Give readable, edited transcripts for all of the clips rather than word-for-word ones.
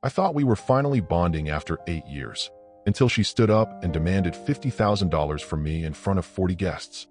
I thought we were finally bonding after 8 years, until she stood up and demanded $50,000 from me in front of 40 guests.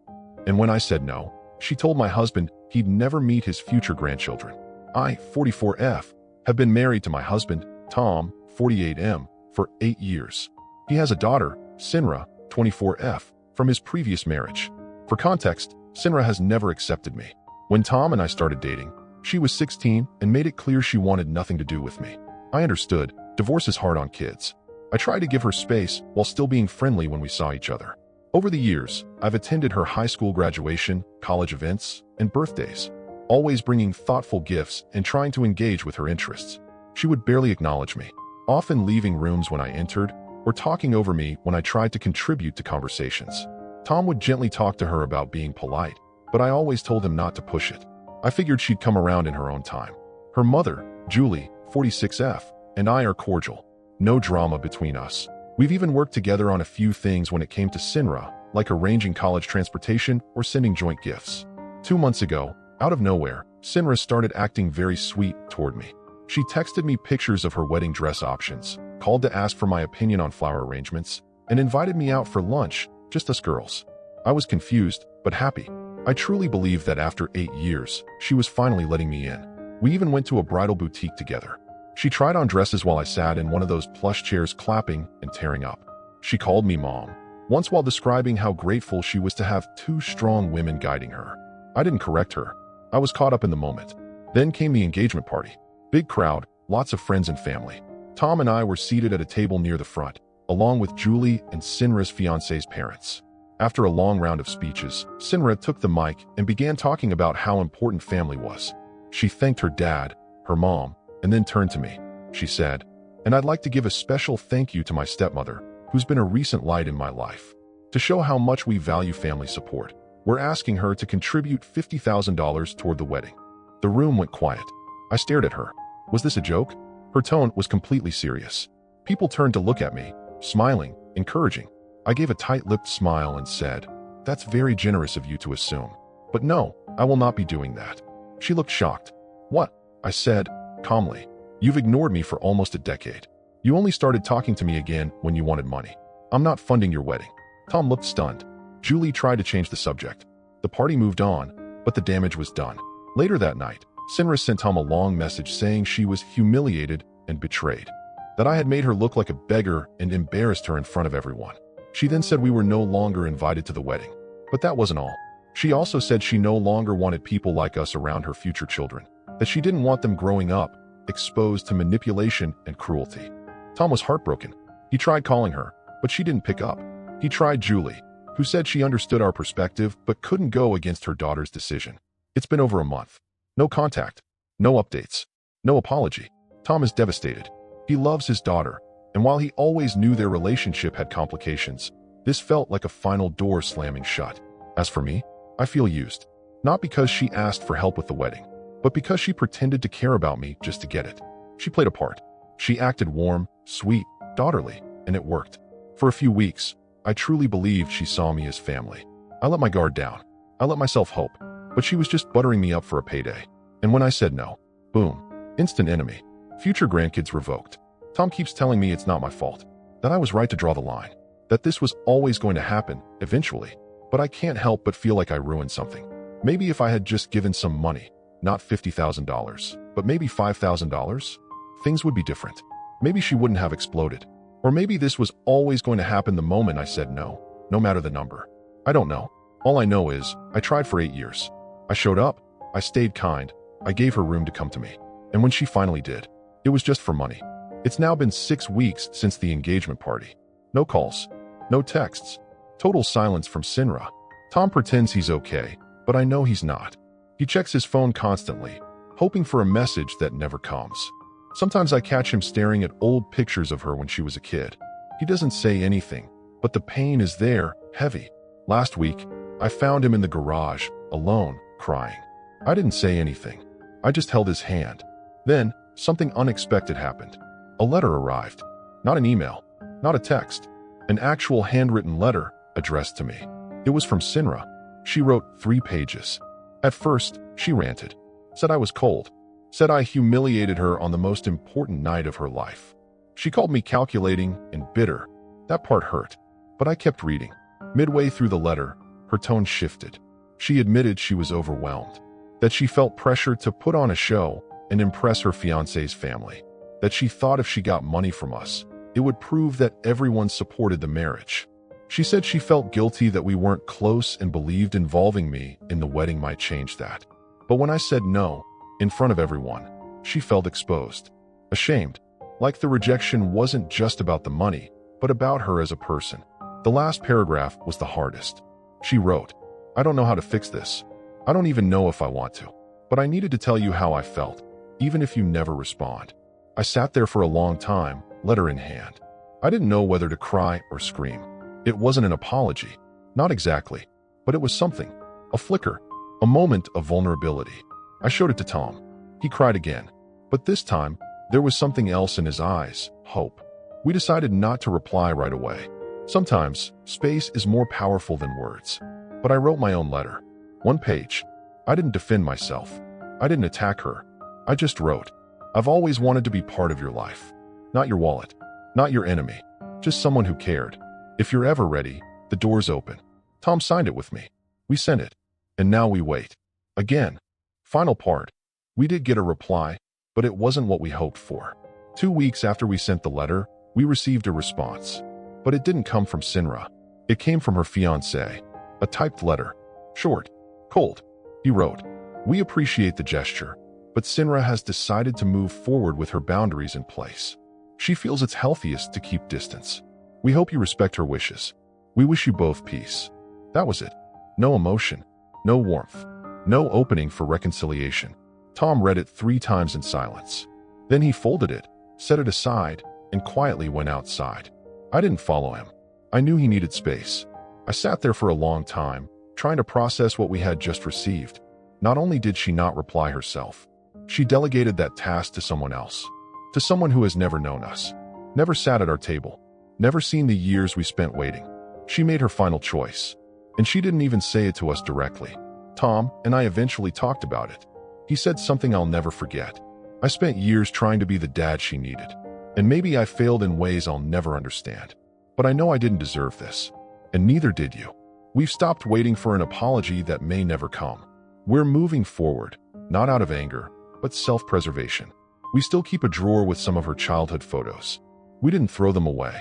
And when I said no, she told my husband he'd never meet his future grandchildren. I, 44F, have been married to my husband, Tom, 48M, for 8 years. He has a daughter, Sinra, 24F, from his previous marriage. For context, Sinra has never accepted me. When Tom and I started dating, she was 16 and made it clear she wanted nothing to do with me. I understood. Divorce is hard on kids. I tried to give her space while still being friendly when we saw each other. Over the years, I've attended her high school graduation, college events, and birthdays, always bringing thoughtful gifts and trying to engage with her interests. She would barely acknowledge me, often leaving rooms when I entered or talking over me when I tried to contribute to conversations. Tom would gently talk to her about being polite, but I always told him not to push it. I figured she'd come around in her own time. Her mother, Julie, 46F, and I are cordial. No drama between us. We've even worked together on a few things when it came to Sinra, like arranging college transportation or sending joint gifts. 2 months ago, out of nowhere, Sinra started acting very sweet toward me. She texted me pictures of her wedding dress options, called to ask for my opinion on flower arrangements, and invited me out for lunch, just us girls. I was confused, but happy. I truly believed that after 8 years, she was finally letting me in. We even went to a bridal boutique together. She tried on dresses while I sat in one of those plush chairs clapping and tearing up. She called me mom, once while describing how grateful she was to have 2 strong women guiding her. I didn't correct her. I was caught up in the moment. Then came the engagement party. Big crowd, lots of friends and family. Tom and I were seated at a table near the front, along with Julie and Sinra's fiancé's parents. After a long round of speeches, Sinra took the mic and began talking about how important family was. She thanked her dad, her mom, and then turned to me. She said, "And I'd like to give a special thank you to my stepmother, who's been a recent light in my life. To show how much we value family support, we're asking her to contribute $50,000 toward the wedding." The room went quiet. I stared at her. Was this a joke? Her tone was completely serious. People turned to look at me, smiling, encouraging. I gave a tight-lipped smile and said, "That's very generous of you to assume. But no, I will not be doing that." She looked shocked. "What?" I said, calmly. "You've ignored me for almost a decade. You only started talking to me again when you wanted money. I'm not funding your wedding." Tom looked stunned. Julie tried to change the subject. The party moved on, but the damage was done. Later that night, Sinra sent Tom a long message saying she was humiliated and betrayed, that I had made her look like a beggar and embarrassed her in front of everyone. She then said we were no longer invited to the wedding. But that wasn't all. She also said she no longer wanted people like us around her future children, that she didn't want them growing up exposed to manipulation and cruelty. Tom was heartbroken. He tried calling her, but she didn't pick up. He tried Julie, who said she understood our perspective but couldn't go against her daughter's decision. It's been over a month. No contact, no updates, no apology. Tom is devastated. He loves his daughter, and while he always knew their relationship had complications, this felt like a final door slamming shut. As for me, I feel used. Not because she asked for help with the wedding, but because she pretended to care about me just to get it. She played a part. She acted warm, sweet, daughterly, and it worked. For a few weeks, I truly believed she saw me as family. I let my guard down. I let myself hope. But she was just buttering me up for a payday. And when I said no, boom, instant enemy. Future grandkids revoked. Tom keeps telling me it's not my fault, that I was right to draw the line, that this was always going to happen, eventually. But I can't help but feel like I ruined something. Maybe if I had just given some money, not $50,000, but maybe $5,000, things would be different. Maybe she wouldn't have exploded. Or maybe this was always going to happen the moment I said no, no matter the number. I don't know. All I know is, I tried for 8 years. I showed up, I stayed kind, I gave her room to come to me. And when she finally did, it was just for money. It's now been 6 weeks since the engagement party. No calls, no texts, total silence from Sinra. Tom pretends he's okay, but I know he's not. He checks his phone constantly, hoping for a message that never comes. Sometimes I catch him staring at old pictures of her when she was a kid. He doesn't say anything, but the pain is there, heavy. Last week, I found him in the garage, alone, crying. I didn't say anything. I just held his hand. Then, something unexpected happened. A letter arrived. Not an email, not a text. An actual handwritten letter addressed to me. It was from Sinra. She wrote 3 pages. At first, she ranted, said I was cold, said I humiliated her on the most important night of her life. She called me calculating and bitter. That part hurt, but I kept reading. Midway through the letter, her tone shifted. She admitted she was overwhelmed, that she felt pressure to put on a show and impress her fiancé's family, that she thought if she got money from us, it would prove that everyone supported the marriage. She said she felt guilty that we weren't close and believed involving me in the wedding might change that. But when I said no, in front of everyone, she felt exposed, ashamed, like the rejection wasn't just about the money, but about her as a person. The last paragraph was the hardest. She wrote, "I don't know how to fix this. I don't even know if I want to. But I needed to tell you how I felt, even if you never respond." I sat there for a long time, letter in hand. I didn't know whether to cry or scream. It wasn't an apology. Not exactly. But it was something. A flicker. A moment of vulnerability. I showed it to Tom. He cried again. But this time, there was something else in his eyes. Hope. We decided not to reply right away. Sometimes, space is more powerful than words. But I wrote my own letter. 1 page. I didn't defend myself. I didn't attack her. I just wrote, "I've always wanted to be part of your life. Not your wallet. Not your enemy. Just someone who cared. If you're ever ready, the door's open." Tom signed it with me. We sent it. And now we wait. Again. Final part. We did get a reply, but it wasn't what we hoped for. 2 weeks after we sent the letter, we received a response. But it didn't come from Sinra. It came from her fiancé. A typed letter. Short. Cold. He wrote, "We appreciate the gesture, but Sinra has decided to move forward with her boundaries in place. She feels it's healthiest to keep distance. We hope you respect her wishes. We wish you both peace." That was it. No emotion. No warmth. No opening for reconciliation. Tom read it 3 times in silence. Then he folded it, set it aside, and quietly went outside. I didn't follow him. I knew he needed space. I sat there for a long time, trying to process what we had just received. Not only did she not reply herself, she delegated that task to someone else. To someone who has never known us, never sat at our table, never seen the years we spent waiting. She made her final choice, and she didn't even say it to us directly. Tom and I eventually talked about it. He said something I'll never forget. "I spent years trying to be the dad she needed, and maybe I failed in ways I'll never understand. But I know I didn't deserve this, and neither did you. We've stopped waiting for an apology that may never come. We're moving forward, not out of anger, but self-preservation." We still keep a drawer with some of her childhood photos. We didn't throw them away,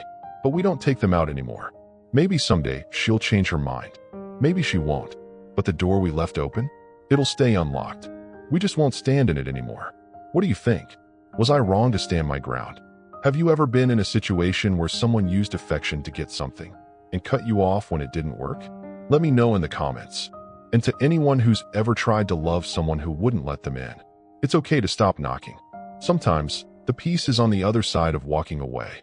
but we don't take them out anymore. Maybe someday she'll change her mind. Maybe she won't. But the door we left open? It'll stay unlocked. We just won't stand in it anymore. What do you think? Was I wrong to stand my ground? Have you ever been in a situation where someone used affection to get something and cut you off when it didn't work? Let me know in the comments. And to anyone who's ever tried to love someone who wouldn't let them in, it's okay to stop knocking. Sometimes, the peace is on the other side of walking away.